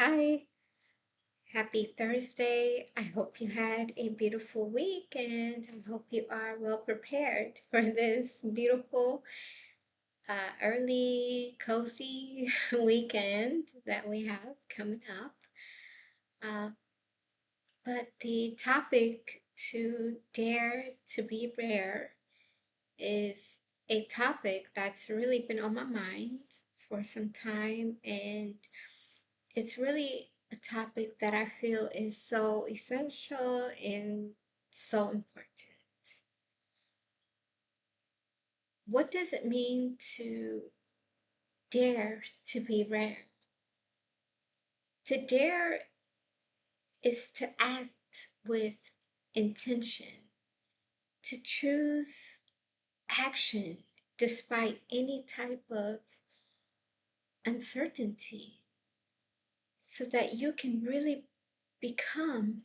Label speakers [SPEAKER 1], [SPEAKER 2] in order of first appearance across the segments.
[SPEAKER 1] Hi, happy Thursday. I hope you had a beautiful week and I hope you are well prepared for this beautiful, early, cozy weekend that we have coming up. Uh, but the topic to dare to be rare is a topic that's really been on my mind for some time, and it's really a topic that I feel is so essential and so important. What does it mean to dare to be rare? To dare is to act with intention, to choose action despite any type of uncertainty, so that you can really become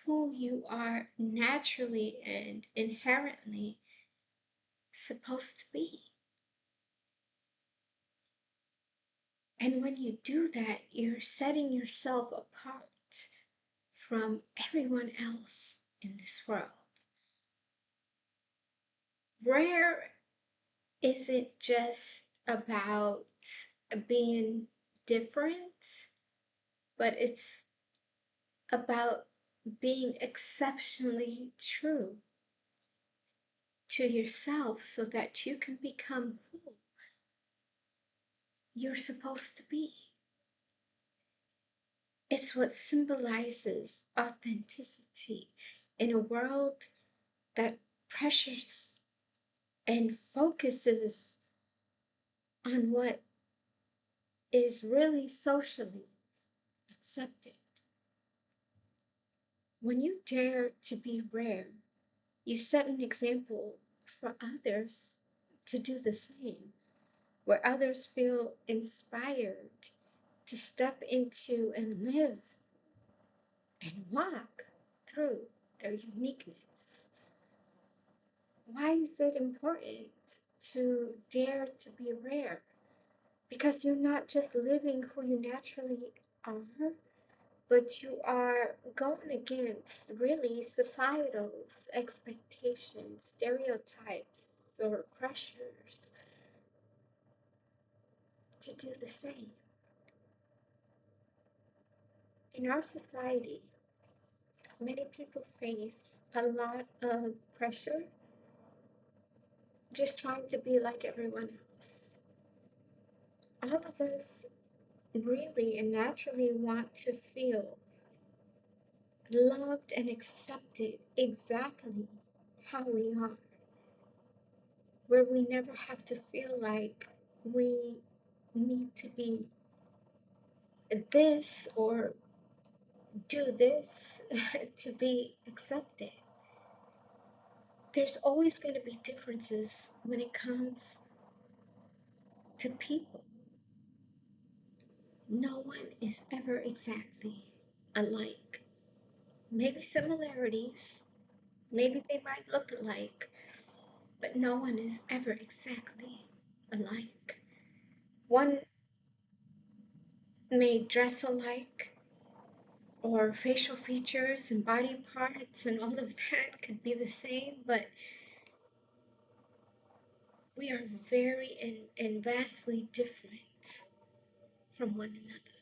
[SPEAKER 1] who you are naturally and inherently supposed to be. And when you do that, you're setting yourself apart from everyone else in this world. Rare isn't just about being different, but it's about being exceptionally true to yourself so that you can become who you're supposed to be. It's what symbolizes authenticity in a world that pressures and focuses on what is really socially accepted. When you dare to be rare, you set an example for others to do the same, where others feel inspired to step into and live and walk through their uniqueness. Why is it important to dare to be rare? Because you're not just living who you naturally are, but you are going against really societal expectations, stereotypes, or pressures to do the same. In our society, many people face a lot of pressure just trying to be like everyone else. All of us really and naturally want to feel loved and accepted exactly how we are, where we never have to feel like we need to be this or do this to be accepted. There's always going to be differences when it comes to people. No one is ever exactly alike. Maybe similarities, maybe they might look alike, but no one is ever exactly alike. One may dress alike, or facial features and body parts and all of that could be the same, but we are very and vastly different from one another.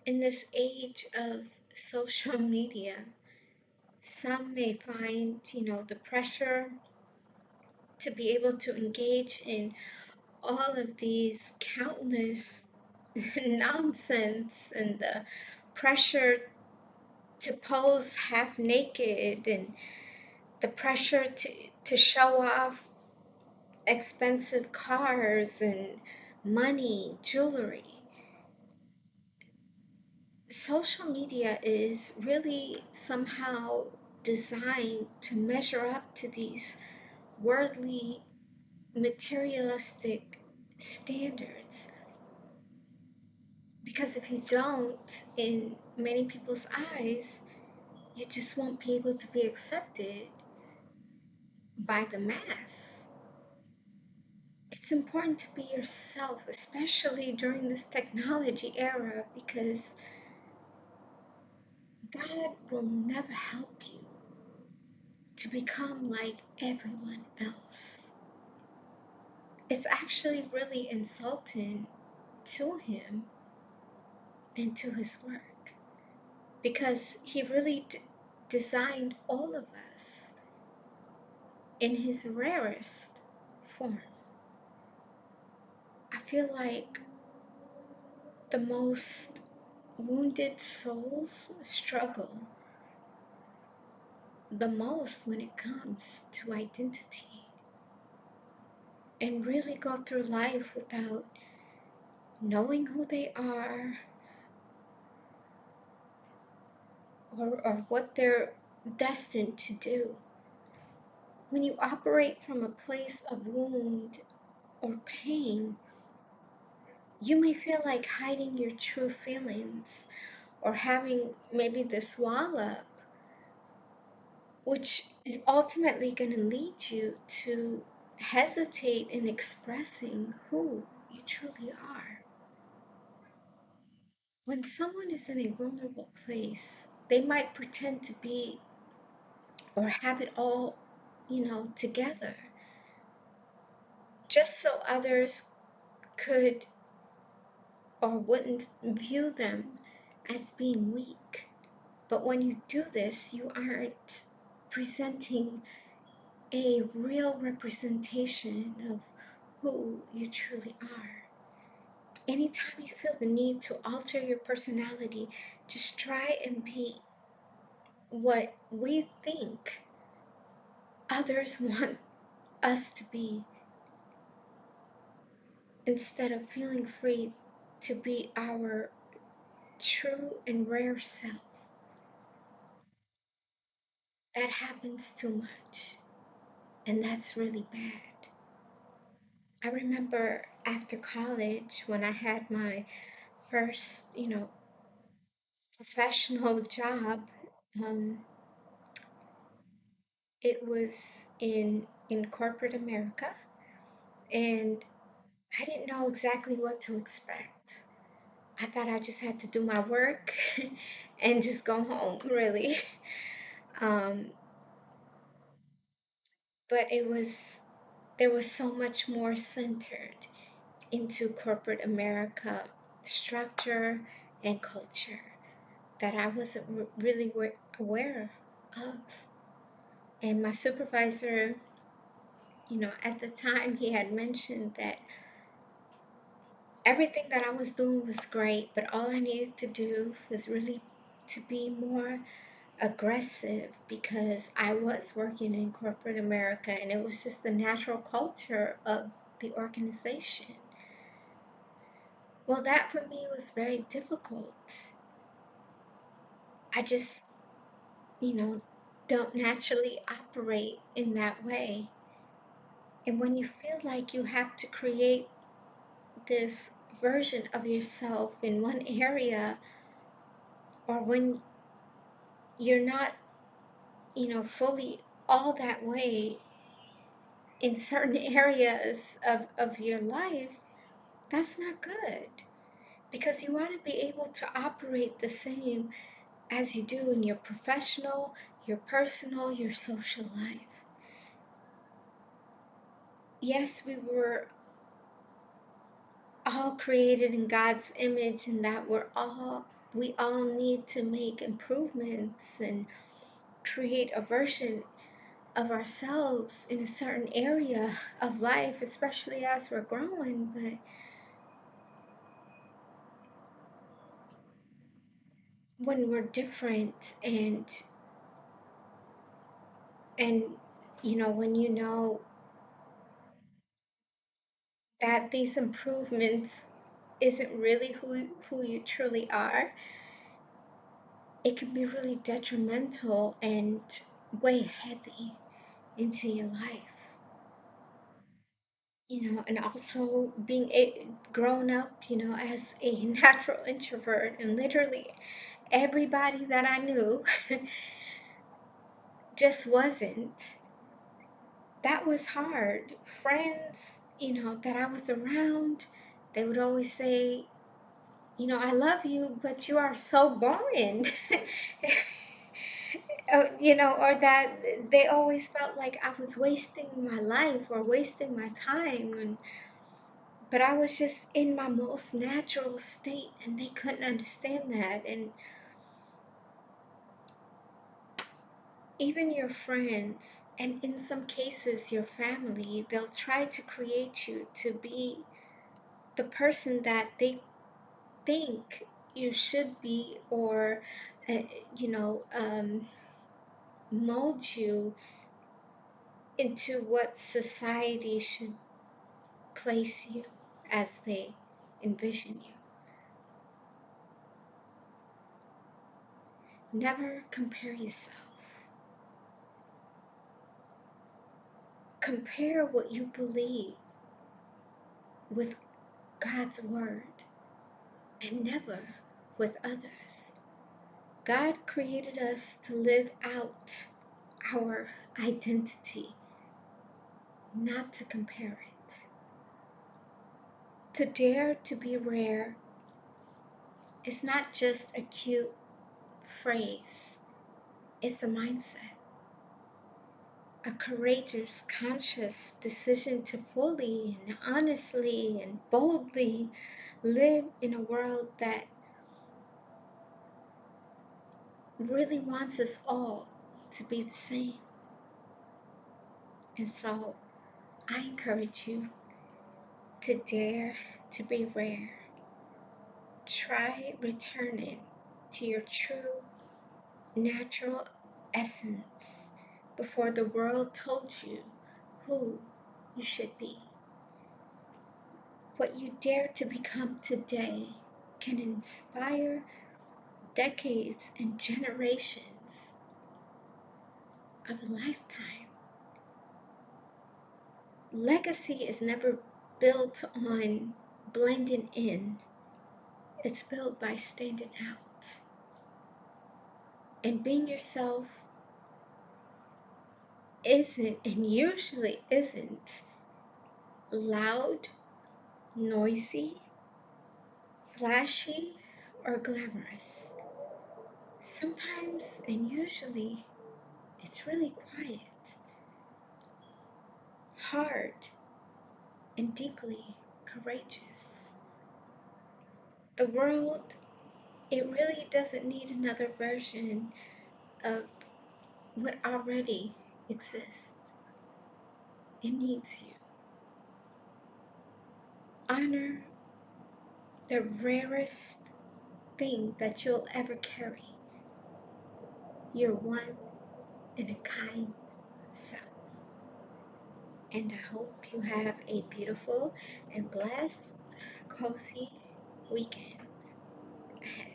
[SPEAKER 1] In this age of social media, some may find, the pressure to be able to engage in all of these countless nonsense and the pressure to pose half naked and the pressure to show off expensive cars and money, jewelry. Social media is really somehow designed to measure up to these worldly, materialistic standards. Because if you don't, in many people's eyes, you just won't be able to be accepted by the mass. It's it's important to be yourself, especially during this technology era, because God will never help you to become like everyone else. It's actually really insulting to Him and to His work, because He really designed all of us in His rarest form. I feel like the most wounded souls struggle the most when it comes to identity, and really go through life without knowing who they are, or what they're destined to do. When you operate from a place of wound or pain, you may feel like hiding your true feelings or having maybe this wall up, which is ultimately going to lead you to hesitate in expressing who you truly are. When someone is in a vulnerable place, they might pretend to be or have it all, together, just so others could or wouldn't view them as being weak. But when you do this, you aren't presenting a real representation of who you truly are. Anytime you feel the need to alter your personality, just try and be what we think others want us to be, instead of feeling free to be our true and rare self. That happens too much, and that's really bad. I remember after college when I had my first, professional job. Um, it was in corporate America, and I didn't know exactly what to expect. I thought I just had to do my work and just go home, really. Um, but there was so much more centered into corporate America structure and culture that I wasn't really aware of. And my supervisor, at the time, he had mentioned that everything that I was doing was great, but all I needed to do was really to be more aggressive, because I was working in corporate America and it was just the natural culture of the organization. Well, that for me was very difficult. I just, you know, don't naturally operate in that way. And when you feel like you have to create this version of yourself in one area, or when you're not, fully all that way in certain areas of your life, that's not good, because you want to be able to operate the same as you do in your professional, your personal, your social life. Yes, all created in God's image, and that we all need to make improvements and create a version of ourselves in a certain area of life, especially as we're growing. But when we're different, and when you know that these improvements isn't really who you truly are, it can be really detrimental and weigh heavy into your life. And also being grown up, as a natural introvert, and literally everybody that I knew just wasn't. That was hard. Friends, that I was around, they would always say, I love you, but you are so boring. Or that they always felt like I was wasting my life or wasting my time. But I was just in my most natural state, and they couldn't understand that. And even your friends, and in some cases your family, they'll try to create you to be the person that they think you should be, or uh, you know um, mold you into what society should place you as they envision you. Never compare yourself. Compare what you believe with God's word, and never with others. God created us to live out our identity, not to compare it. To dare to be rare is not just a cute phrase, it's a mindset, a courageous, conscious decision to fully and honestly and boldly live in a world that really wants us all to be the same. And so I encourage you to dare to be rare. Try returning to your true natural essence before the world told you who you should be. What you dare to become today can inspire decades and generations of a lifetime. Legacy is never built on blending in, it's built by standing out. And being yourself isn't, and usually isn't, loud, noisy, flashy, or glamorous. Sometimes, and usually, it's really quiet, hard, and deeply courageous. The world, it really doesn't need another version of what already exists. It needs you. Honor the rarest thing that you'll ever carry, your one in a kind self. And I hope you have a beautiful and blessed, cozy weekend ahead.